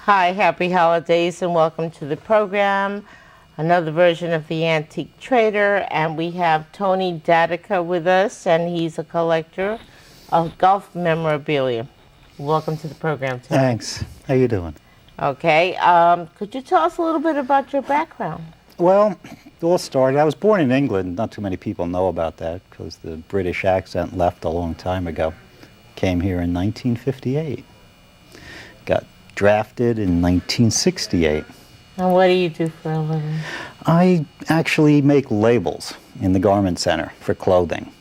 Hi, happy holidays and welcome to the program. Another version of the Antique Trader, and we have Tony Dadika with us, and he's a collector of golf memorabilia. Welcome to the program, Tony. Thanks. How you doing? Okay, could you tell us a little bit about your background? Well, it all started, I was born in England. Not too many people know about that because the British accent left a long time ago. Came here in 1958. Got drafted in 1968. And what do you do for a living? I actually make labels in the garment center for clothing.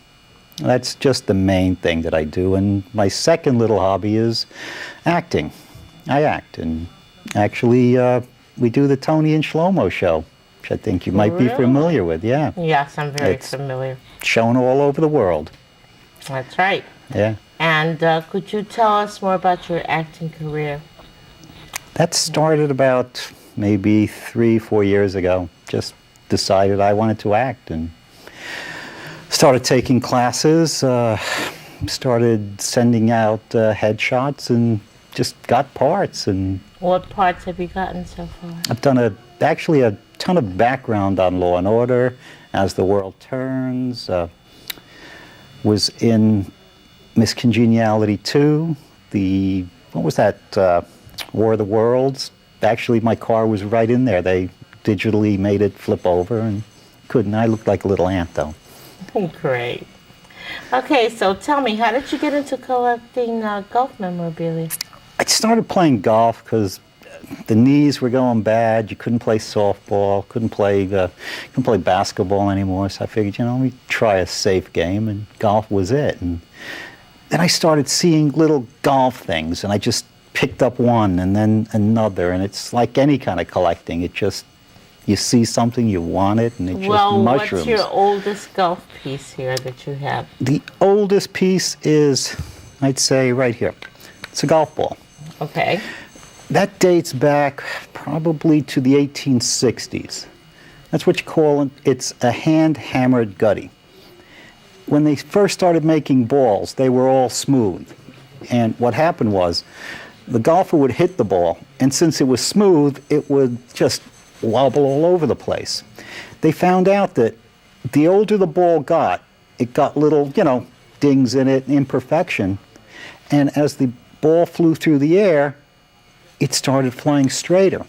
That's just the main thing that I do. And my second little hobby is acting. I act, and actually we do the Tony and Shlomo show, which I think you might be familiar with. Yeah. Yes, I'm very familiar. Shown all over the world. That's right. Yeah. And could you tell us more about your acting career? That started about maybe 3-4 years ago. Just decided I wanted to act and started taking classes, started sending out headshots, and just got parts. And what parts have you gotten so far? I've done actually a ton of background on Law and Order, As the World Turns, was in Miss Congeniality 2, what was that, War of the Worlds. Actually, my car was right in there. They digitally made it flip over, and I looked like a little ant, though. Great. Okay, so tell me, how did you get into collecting golf memorabilia? I started playing golf because the knees were going bad. You couldn't play softball, couldn't play basketball anymore. So I figured, let me try a safe game, and golf was it. And then I started seeing little golf things, and I just picked up one and then another. And it's like any kind of collecting. You see something, you want it, and it just mushrooms. What's your oldest golf piece here that you have? The oldest piece is, I'd say, right here. It's a golf ball. Okay. That dates back probably to the 1860s. That's what you call it. It's a hand-hammered gutty. When they first started making balls, they were all smooth. And what happened was, the golfer would hit the ball, and since it was smooth, it would just wobble all over the place. They found out that the older the ball got, it got little, dings in it, imperfection. And as the ball flew through the air, it started flying straighter.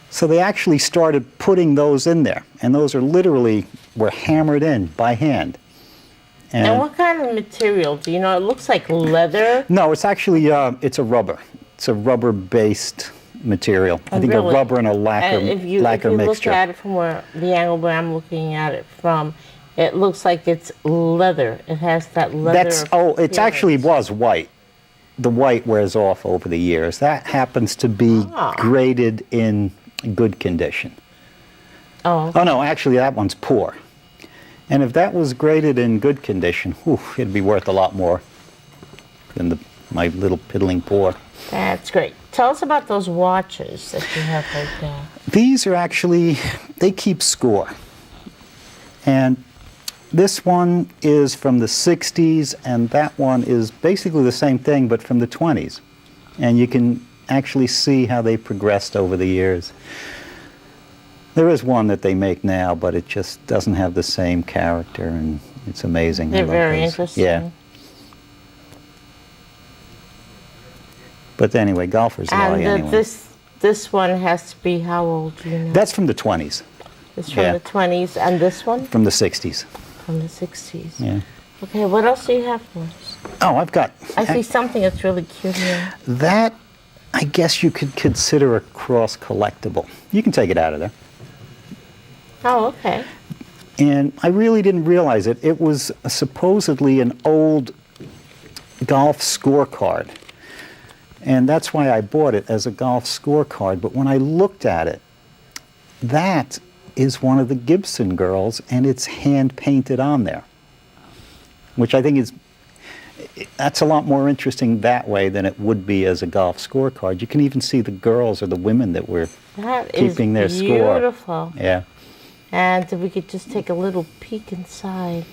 So they actually started putting those in there, and those were hammered in by hand. And what kind of material? Do you know? It looks like leather. No, it's actually it's a rubber. It's a rubber-based material. I think really? A rubber and a lacquer mixture. If you look at it from the angle where I'm looking at it from, it looks like it's leather. It has that leather. It actually was white. The white wears off over the years. That happens to be graded in good condition. Oh. Okay. Oh no, actually that one's poor. And if that was graded in good condition, it'd be worth a lot more than my little piddling poor. That's great. Tell us about those watches that you have right there. These are actually, they keep score. And this one is from the 60s, and that one is basically the same thing, but from the 20s. And you can actually see how they progressed over the years. There is one that they make now, but it just doesn't have the same character, and it's amazing. They're very interesting. Yeah. But anyway, golfers lie anyway. This one has to be how old, do you know? That's from the 20s. It's from the 20s, and this one? From the 60s. From the 60s. Yeah. Okay, what else do you have for us? Oh, I've got... I see something that's really cute here. That, I guess you could consider a cross collectible. You can take it out of there. Oh, okay. And I really didn't realize it. It was supposedly an old golf scorecard. And that's why I bought it as a golf scorecard. But when I looked at it, that is one of the Gibson girls, and it's hand-painted on there. Which I think that's a lot more interesting that way than it would be as a golf scorecard. You can even see the girls or the women that were keeping their score. That is beautiful. Yeah. And we could just take a little peek inside.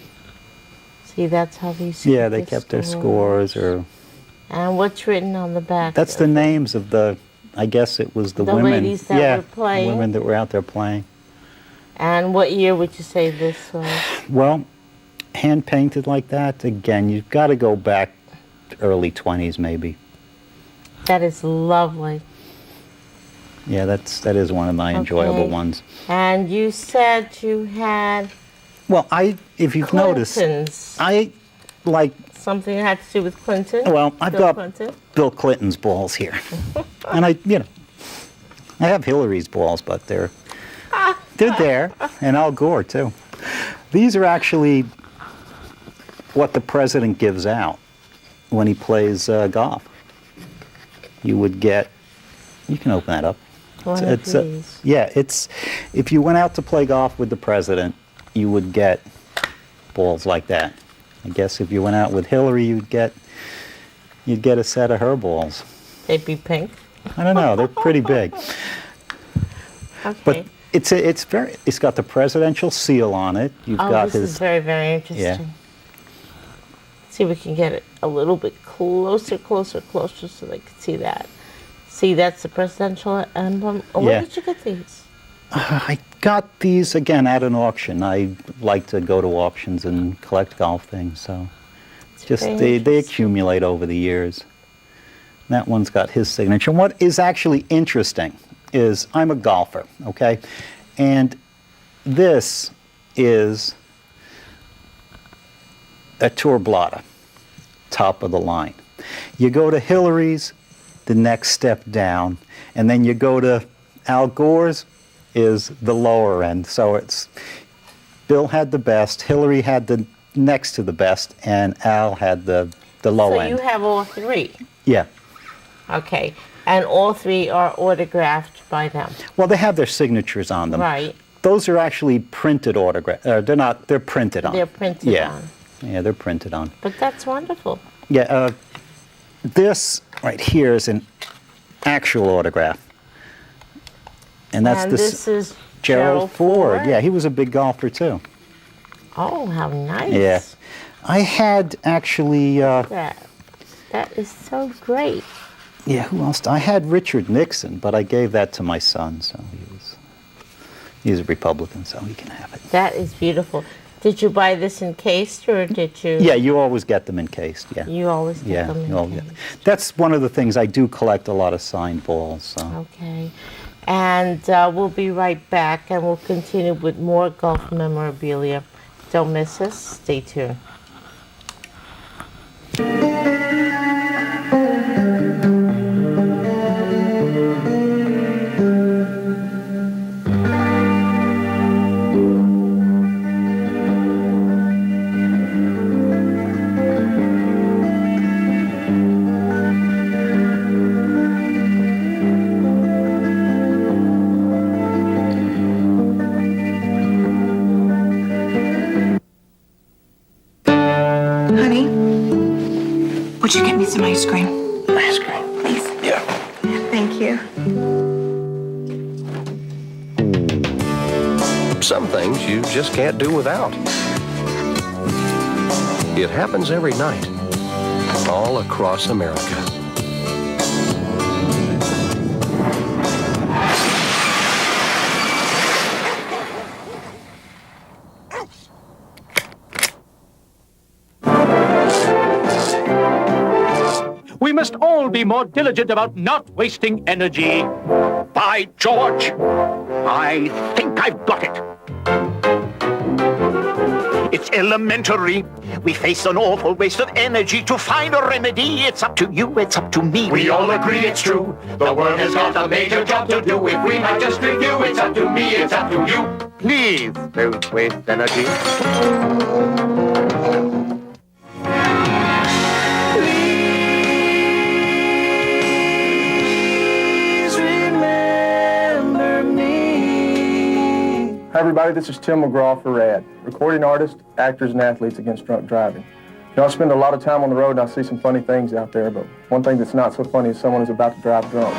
See, that's how these. Yeah, they kept their scores. And what's written on the back? That's the names of the I guess it was the The women. ladies that were playing? Women that were out there playing. And what year would you say this was? Well, hand painted like that, again, you've got to go back to early 20s maybe. That is lovely. Yeah, that is one of my enjoyable Okay. ones. And you said you had Well, if you've noticed, Clintons. I like, Something that had to do with Clinton? well, I've Bill got Clinton? Bill Clinton's balls here. And I have Hillary's balls, but they're there, and Al Gore too. These are actually what the president gives out when he plays golf. You would get, you can open that up. One of these. Yeah, if you went out to play golf with the president, you would get balls like that. I guess if you went out with Hillary, you'd get a set of her balls. They'd be pink? I don't know, they're pretty big. Okay. But it's got the presidential seal on it. You've got this his is very, very interesting. Yeah. See if we can get it a little bit closer so they can see that. See, that's the presidential emblem. Oh, where Yeah. did you get these? I got these again at an auction. I like to go to auctions and collect golf things, so just very they interesting. accumulate over the years. That one's got his signature. And what is actually interesting is I'm a golfer, okay? And this is a Tour Blata, top of the line. You go to Hillary's, the next step down, and then you go to Al Gore's is the lower end. So it's Bill had the best, Hillary had the next to the best, and Al had the low So end. you have all three. Yeah. Okay. And all three are autographed by them. Well, they have their signatures on them. Right. Those are actually printed autographs. They're not. They're printed on. They're printed yeah. on. Yeah, they're printed on. But that's wonderful. Yeah. This right here is an actual autograph, and that's And this this is Gerald Ford. Yeah, he was a big golfer too. Oh, how nice. Yeah. I had actually. That is so great. Yeah, who else? I had Richard Nixon, but I gave that to my son, so he's a Republican, so he can have it. That is beautiful. Did you buy this encased or did you? Yeah, you always get them encased. Yeah. You always get Yeah, them you always encased. get. That's one of the things I do collect a lot of signed balls. So. Okay. And we'll be right back and we'll continue with more golf memorabilia. Don't miss us. Stay tuned. Honey, would you get me some ice cream? Ice cream. Please. Yeah. Thank you. Some things you just can't do without. It happens every night, all across America. We must all be more diligent about not wasting energy. By George, I think I've got it. It's elementary. We face an awful waste of energy. To find a remedy, it's up to you, it's up to me. We all agree it's true. The world has got a major job to do. If we might just review, it's up to me, it's up to you. Please don't waste energy. Hi everybody, this is Tim McGraw for RAD, recording artist, actors, and athletes against drunk driving. You know, I spend a lot of time on the road and I see some funny things out there, but one thing that's not so funny is someone who's about to drive drunk.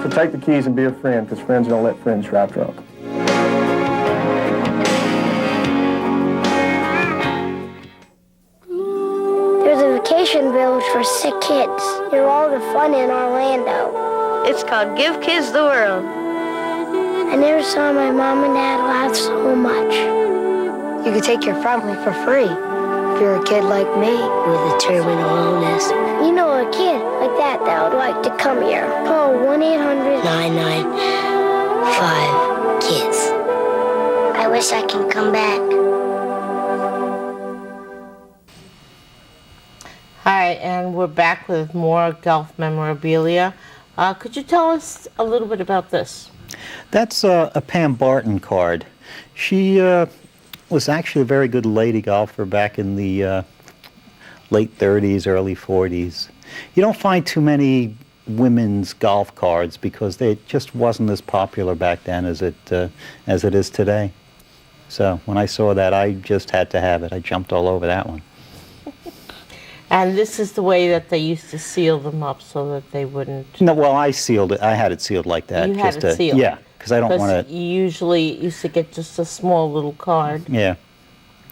So take the keys and be a friend, because friends don't let friends drive drunk. There's a vacation village for sick kids near all the fun in Orlando. It's called Give Kids the World. I never saw my mom and dad laugh so much. You could take your family for free if you're a kid like me with a terminal illness. You know, a kid like that would like to come here. Call 1-800 995-KIDS. I wish I can come back. Hi, and we're back with more golf memorabilia. Could you tell us a little bit about this? That's a Pam Barton card. She was actually a very good lady golfer back in the late 30s, early 40s. You don't find too many women's golf cards because they just wasn't as popular back then as it is today. So when I saw that, I just had to have it. I jumped all over that one. And this is the way that they used to seal them up so that they wouldn't... No, well, I sealed it. I had it sealed like that. You had just it sealed? Yeah, because I don't want to... You usually used to get just a small little card. Yeah.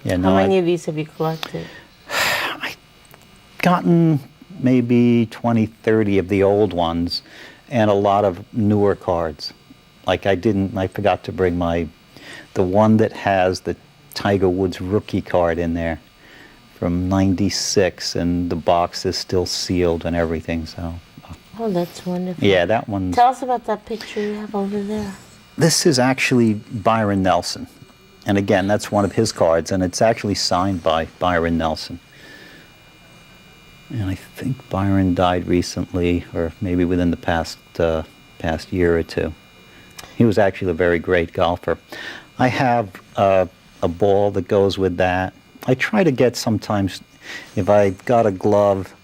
Yeah. No, How many of these have you collected? I've gotten maybe 20, 30 of the old ones and a lot of newer cards. Like I forgot to bring the one that has the Tiger Woods rookie card in there from '96, and the box is still sealed and everything, so. Oh, that's wonderful. Yeah, that one. Tell us about that picture you have over there. This is actually Byron Nelson. And again, that's one of his cards, and it's actually signed by Byron Nelson. And I think Byron died recently, or maybe within the past year or two. He was actually a very great golfer. I have a ball that goes with that. I try to get sometimes, if I got a glove,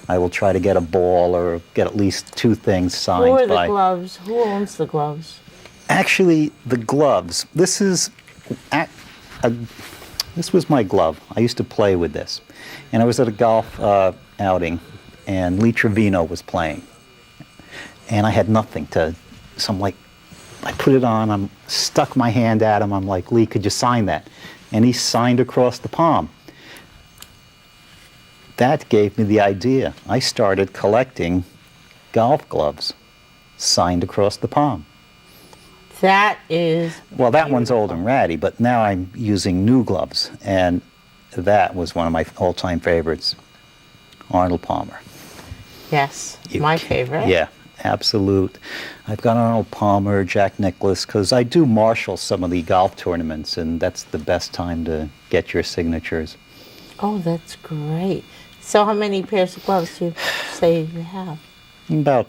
I will try to get a ball or get at least two things signed by. Who are the gloves? Who owns the gloves? Actually, the gloves. This was my glove. I used to play with this. And I was at a golf outing, and Lee Trevino was playing. And I had nothing to, so I'm like, I put it on, I stuck my hand at him, I'm like, Lee, could you sign that? And he signed across the palm. That gave me the idea. I started collecting golf gloves signed across the palm. That is Well, that one's old and ratty, but now I'm using new gloves, and that was one of my all-time favorites, Arnold Palmer. Yes, my favorite. Yeah, absolute. I've got Arnold Palmer, Jack Nicklaus, because I do marshal some of the golf tournaments, and that's the best time to get your signatures. Oh, that's great. So how many pairs of gloves do you say you have?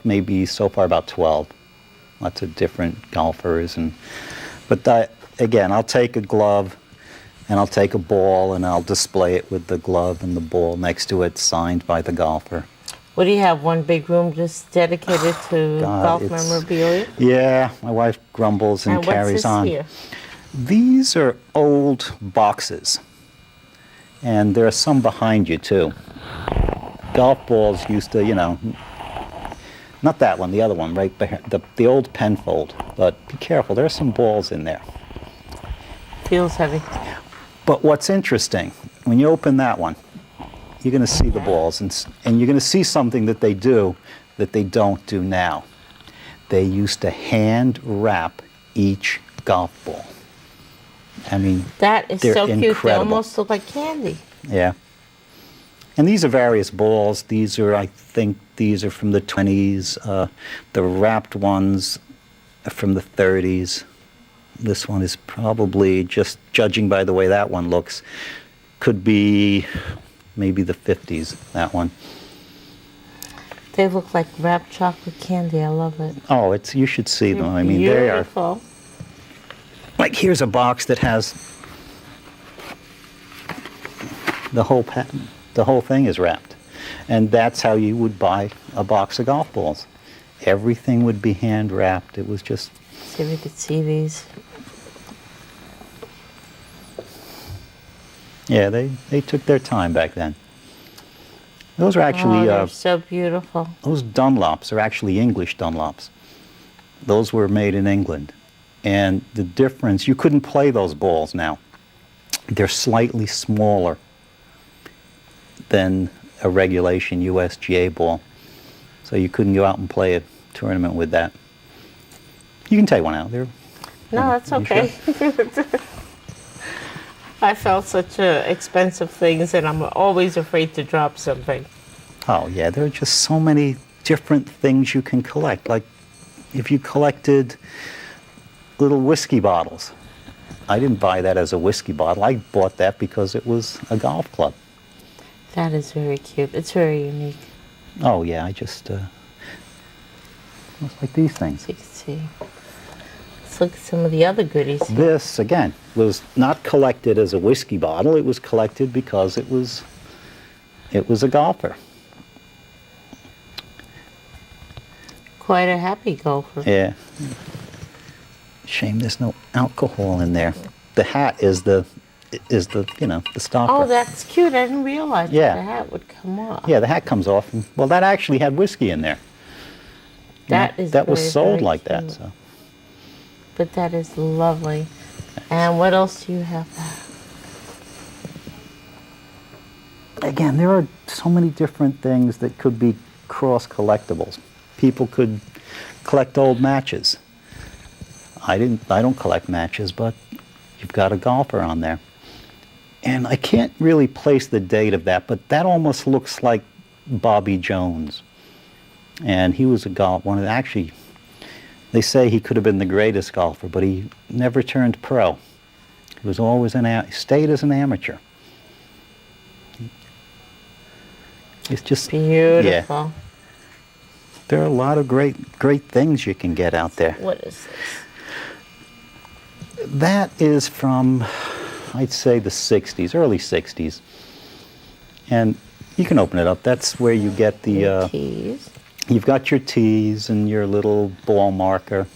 Maybe so far about 12. Lots of different golfers. But again, I'll take a glove, and I'll take a ball, and I'll display it with the glove and the ball next to it, signed by the golfer. What do you have, one big room just dedicated to golf memorabilia? Yeah, my wife grumbles and carries on. What's this here? These are old boxes, and there are some behind you too. Golf balls used to, not that one, the other one, right behind, the old Penfold, but be careful, there are some balls in there. Feels heavy. But what's interesting, when you open that one, you're going to see the balls, and you're going to see something that they do that they don't do now. They used to hand wrap each golf ball. I mean, that is they're so cute. incredible. They almost look like candy. Yeah. And these are various balls. These are, I think, these are from the 20s. The wrapped ones are from the 30s. This one is probably, just judging by the way that one looks, could be maybe the 50s, that one. They look like wrapped chocolate candy. I love it. Oh, you should see them. I mean, beautiful. They are. Like, here's a box that has the whole thing is wrapped. And that's how you would buy a box of golf balls. Everything would be hand wrapped. It was just... See if we could see these. Yeah, they took their time back then. Those are actually... they're so beautiful. Those Dunlops are actually English Dunlops. Those were made in England. And the difference, you couldn't play those balls now. They're slightly smaller than a regulation USGA ball. So you couldn't go out and play it tournament with that. You can take one out there. No, that's You okay. I felt such expensive things, and I'm always afraid to drop something. Oh, yeah, there are just so many different things you can collect. Like, if you collected little whiskey bottles. I didn't buy that as a whiskey bottle. I bought that because it was a golf club. That is very cute. It's very unique. Oh, yeah, I just, looks like these things. So you can see. Let's look at some of the other goodies here. This, again, was not collected as a whiskey bottle. It was collected because it was a golfer. Quite a happy golfer. Yeah. Shame there's no alcohol in there. The hat is the the stopper. Oh, that's cute. I didn't realize Yeah. that the hat would come off. Yeah, the hat comes off. And, well, that actually had whiskey in there. That is that was very, sold very like that. cute. So But that is lovely. And what else do you have? again, there are so many different things that could be cross collectibles. People could collect old matches. I don't collect matches, but you've got a golfer on there. And I can't really place the date of that, but that almost looks like Bobby Jones. And he was actually, they say he could have been the greatest golfer, but he never turned pro. He was always stayed as an amateur. It's just Beautiful. Yeah. There are a lot of great things you can get out there. What is this? That is from, I'd say, the 60s, early 60s. And you can open it up. That's where you get the... Keys. You've got your tees and your little ball marker.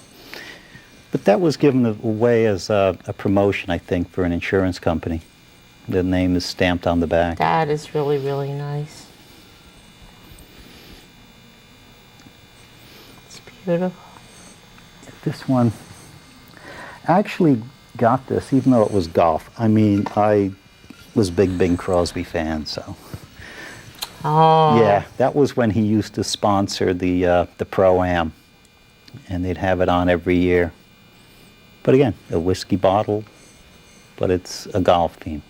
But that was given away as a promotion, I think, for an insurance company. The name is stamped on the back. That is really, really nice. It's beautiful. This one, I actually got this, even though it was golf. I mean, I was a big Bing Crosby fan, so... Oh. Yeah, that was when he used to sponsor the Pro-Am, and they'd have it on every year. But again, a whiskey bottle, but it's a golf theme.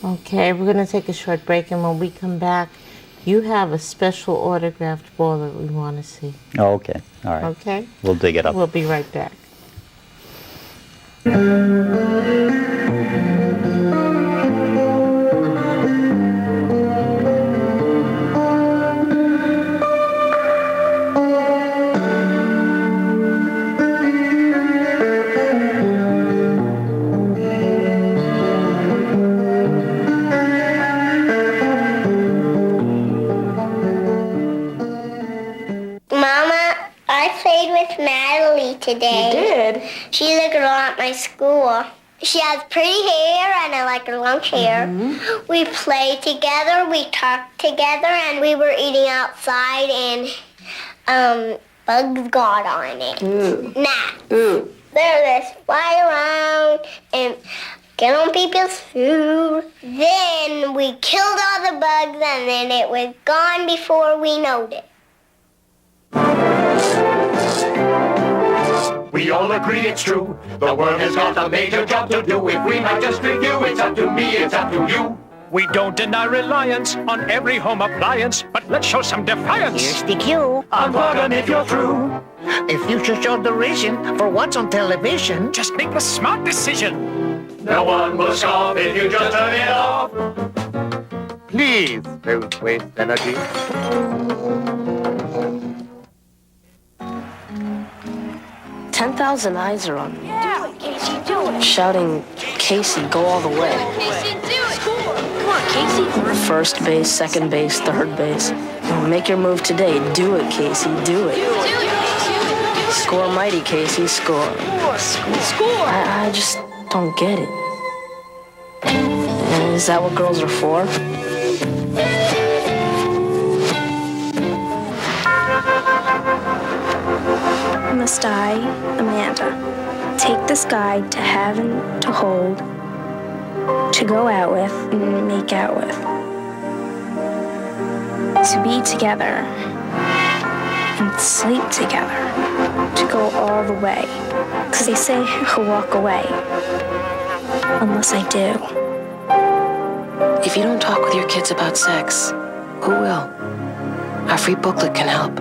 Okay, we're going to take a short break, and when we come back, you have a special autographed ball that we want to see. Oh, okay. All right. Okay? We'll dig it up. We'll be right back. Mama, I played with Natalie today. You did? She's a girl at my school. She has pretty hair and I like her long hair. We played together, we talked together, and we were eating outside and bugs got on it. Gnats. They're just fly around and get on people's food. Then we killed all the bugs and then it was gone before we knowed it. We all agree it's true. The world has got a major job to do. If we might just review, it's up to me, it's up to you. We don't deny reliance on every home appliance, but let's show some defiance. Here's the cue. Unplug 'em if you're through. If you should show derision for what's on television, Just make a smart decision. No one will scoff if you just turn it off. please don't waste energy. 10,000 eyes are on me. Do it, Casey, do it. Shouting, Casey, go all the way. Casey, do it. Score. Come on, Casey. First base, second base, third base. Make your move today. Do it, Casey, do it. Score mighty, Casey, score. Score. I just don't get it. Is that what girls are for? Must I, Amanda, take this guy to heaven to hold, to go out with and make out with, to be together even sleep together. To go all the way. Because they say he'll walk away. Unless I do. If you don't talk with your kids about sex, who will? Our free booklet can help.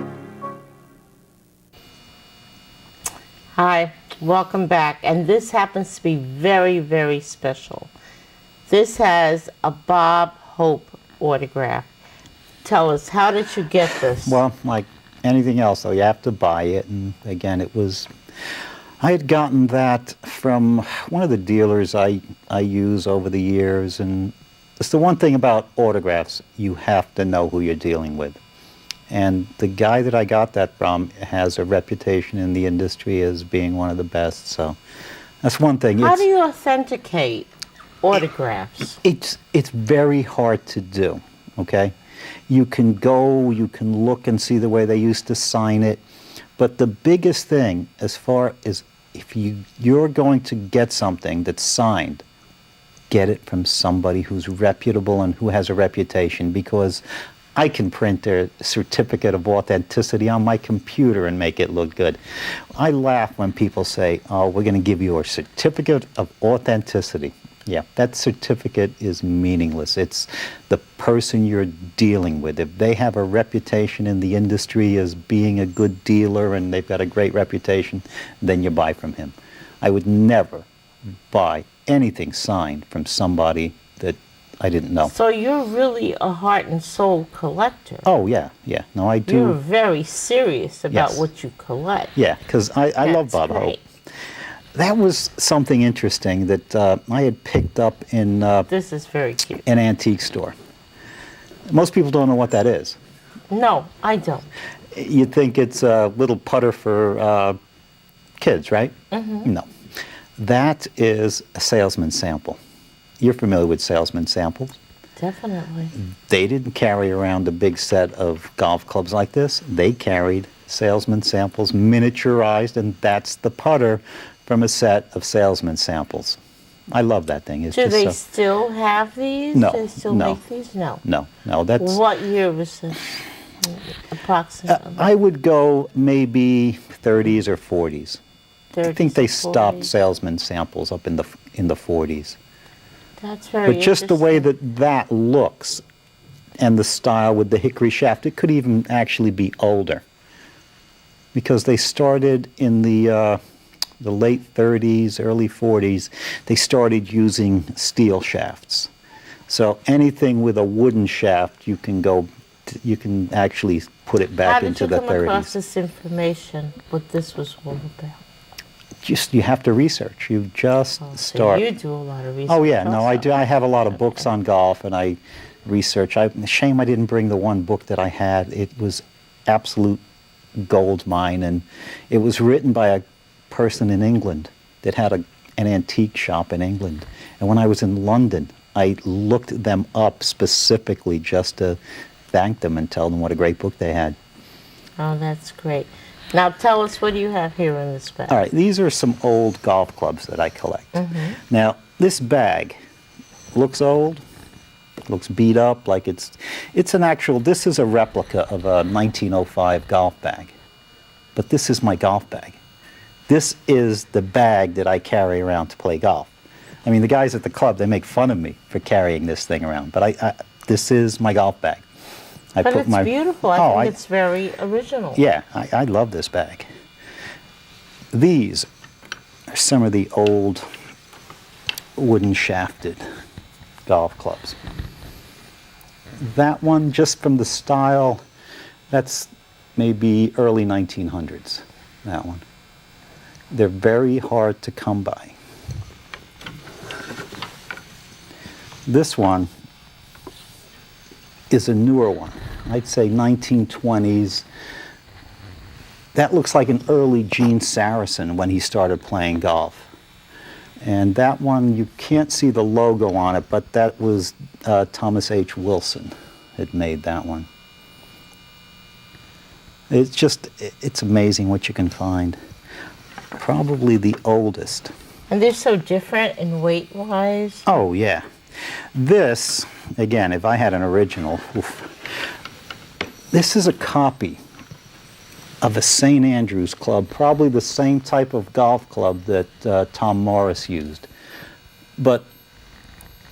Hi, welcome back. And this happens to be very, very special. This has a Bob Hope autograph. Tell us, how did you get this? Well, like anything else, though, you have to buy it. And again, I had gotten that from one of the dealers I use over the years. And it's the one thing about autographs, you have to know who you're dealing with. And the guy that I got that from has a reputation in the industry as being one of the best. So that's one thing. How do you authenticate autographs? It's very hard to do, okay? You can go, you can look and see the way they used to sign it. But the biggest thing, as far as if you're going to get something that's signed, get it from somebody who's reputable and who has a reputation, because I can print a certificate of authenticity on my computer and make it look good. I laugh when people say, oh, we're going to give you a certificate of authenticity. Yeah, that certificate is meaningless. It's the person you're dealing with. If they have a reputation in the industry as being a good dealer and they've got a great reputation, then you buy from him. I would never buy anything signed from somebody that I didn't know. So you're really a heart and soul collector. Oh, yeah. No, I do. You're very serious about Yes. what you collect. Yeah, because I love Bob great. Hope. That was something interesting that I had picked up in This is very cute. an antique store. Most people don't know what that is. No, I don't. You'd think it's a little putter for kids, right? Mm-hmm. No. That is a salesman sample. You're familiar with salesman samples. Definitely. They didn't carry around a big set of golf clubs like this. They carried salesman samples, miniaturized, and that's the putter from a set of salesman samples. I love that thing. It's Do just they so, still have these? No, Do they still no. make these? No. No, that's... What year was this? Approximately. I would go maybe 30s or 40s. I think they 30s or stopped 40s. salesman samples up in the 40s. That's very But just the way interesting. that looks and the style with the hickory shaft, it could even actually be older. Because they started in the late 30s, early 40s, they started using steel shafts. So anything with a wooden shaft, you can actually put it back into the How did you come across 30s. this information, what this was all about? You have to research. You just Oh, so start. you do a lot of research. Oh yeah, no, I also. do. I have a lot of books on golf, and I research. Shame I didn't bring the one book that I had. It was absolute gold mine, and it was written by a person in England that had an antique shop in England. And when I was in London, I looked them up specifically just to thank them and tell them what a great book they had. Oh, that's great. Now tell us, what do you have here in this bag? All right, these are some old golf clubs that I collect. Mm-hmm. Now, this bag looks old, looks beat up, like this is a replica of a 1905 golf bag. But this is my golf bag. This is the bag that I carry around to play golf. I mean, the guys at the club, they make fun of me for carrying this thing around, but this is my golf bag. But it's beautiful. I think it's very original. Yeah, I love this bag. These are some of the old wooden shafted golf clubs. That one, just from the style, that's maybe early 1900s, that one. They're very hard to come by. This one is a newer one. I'd say 1920s. That looks like an early Gene Saracen when he started playing golf. And that one, you can't see the logo on it, but that was Thomas H. Wilson that made that one. It's amazing what you can find. Probably the oldest. And they're so different in weight-wise. Oh, yeah. This, again, if I had an original, this is a copy of a St. Andrews club, probably the same type of golf club that Tom Morris used. But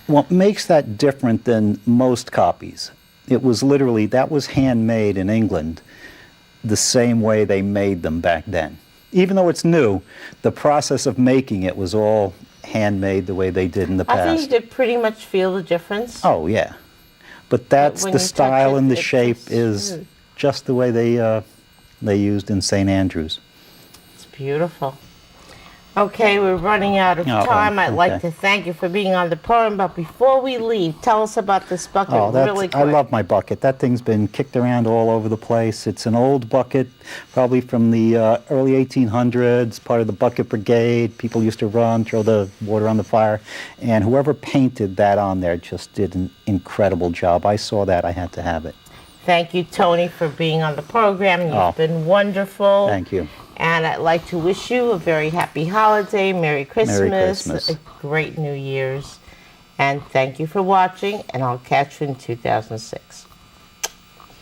what makes that different than most copies, it was literally, that was handmade in England the same way they made them back then. Even though it's new, the process of making it was all handmade the way they did in the past. I think you could pretty much feel the difference. Oh, yeah. But that's when the you touch style it, and the it's shape just is smooth. just the way they used in St. Andrews. It's beautiful. Okay, we're running out of Oh, time. I'd like okay. to thank you for being on the program, but before we leave, tell us about this bucket really quick. I love my bucket. That thing's been kicked around all over the place. It's an old bucket, probably from the early 1800s, part of the bucket brigade. People used to run, throw the water on the fire, and whoever painted that on there just did an incredible job. I saw that. I had to have it. Thank you, Tony, for being on the program. You've Oh. been wonderful. Thank you. And I'd like to wish you a very happy holiday, Merry Christmas, Christmas. a great New Year's, and thank you for watching, and I'll catch you in 2006.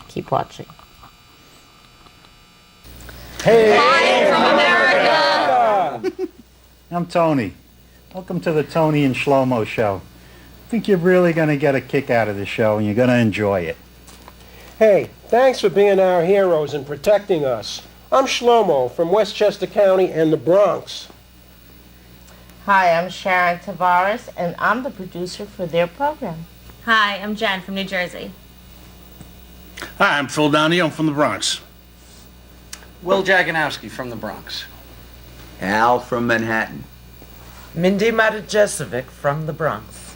Keep watching. Hey! Hi from America! I'm Tony. Welcome to the Tony and Shlomo Show. I think you're really going to get a kick out of the show, and you're going to enjoy it. Hey, thanks for being our heroes and protecting us. I'm Shlomo from Westchester County and the Bronx. Hi, I'm Sharon Tavares, and I'm the producer for their program. Hi, I'm Jen from New Jersey. Hi, I'm Phil Downey. I'm from the Bronx. Will Jaganowski from the Bronx. Al from Manhattan. Mindy Matajesovic from the Bronx.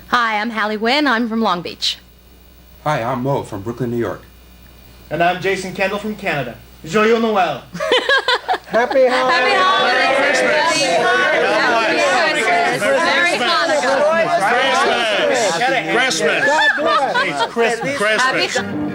Hi, I'm Hallie Wynn. I'm from Long Beach. Hi, I'm Mo from Brooklyn, New York. And I'm Jason Kendall from Canada. Joyeux Noël. Happy holidays. Merry Hanukkah. Christmas. God bless. Christmas. Happy